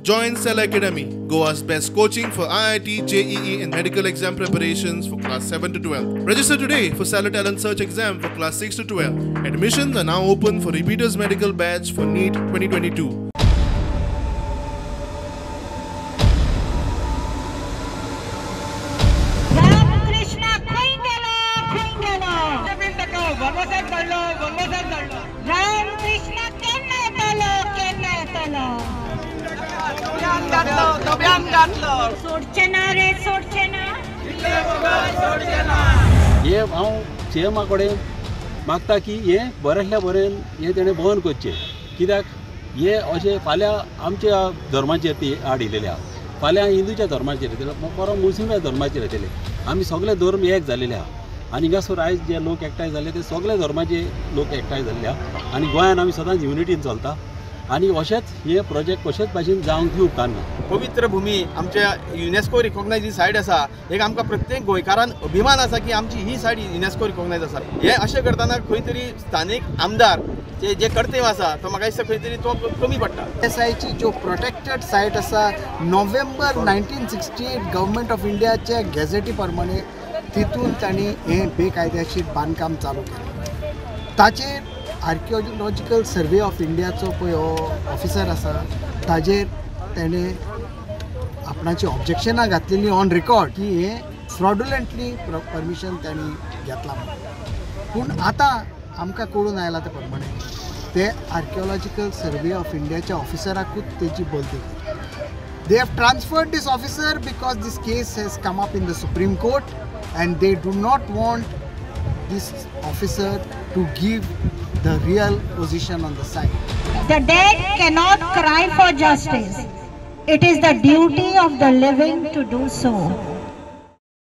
Join Cell Academy, Goa's best coaching for IIT, JEE and medical exam preparations for class 7 to 12. Register today for Cell Talent Search exam for class 6 to 12. Admissions are now open for repeaters medical batch for NEET 2022. हे हांव सीएमा कडेन मागता की हे बऱ्यांतल्या बरें हे तेणें बंद करचें, कित्याक हे अशें फाल्यां आमच्या धर्माचेर ती आड येयलेली आहा, फाल्यां हिंदूच्या धर्माचेर येतले, परत मुस्लिमाच्या धर्माचेर येतले. आमी सगळे धर्म एक जालेले आहा आनी हिंगासर आयज जे लोक एकठांय जाले ते सगळे धर्माचे लोक एकठांय जाल्ले आहा आनी गोंयांत आमी सदांच युनिटीन चलता आणि अशेंच हे प्रोजेक्ट कशेंच भाशेन जावंक दिवंक उपकारना. पवित्र भूमी आमच्या युनेस्को रिकॉग्नायज ही सायट आसा, एक आमकां प्रत्येक गोंयकारान अभिमान आसा की आमची ही सायट युनेस्को रिकॉग्नायज आसा. हे अशें करतना खंय तरी स्थानीक आमदार जे कर्तव्य आसा तो म्हाका दिसता खंय तरी तो कमी पडटा. एसआयची जो प्रोटेक्टेड सायट आसा, नोव्हेंबर 1968 गव्हर्मेंट ऑफ इंडियाच्या गॅझेटी प्रमाणे तितून तांणी हे बेकायदेशीर बांदकाम चालू केलें. ताचेर आर्किओलॉजिकल सर्वे ऑफ इंडियाचो पळय हो ऑफिसर आसा, ताजेर तेणें आपणाची ऑब्जेक्शनां घातलेलीं ऑन रिकॉर्ड की हे फ्रॉडुलंटली परमिशन तांणी घेतलां. पूण आतां आमकां कळून आयलां ते प्रमाणे ते आर्किओलॉजिकल सर्वे ऑफ इंडियाच्या ऑफिसराकूच तेजी बदली. They have transferred this officer because this case has come up in the Supreme Court and they do not want this officer to give the real position on the site. The dead cannot cry for justice. It is the duty of the living to do so.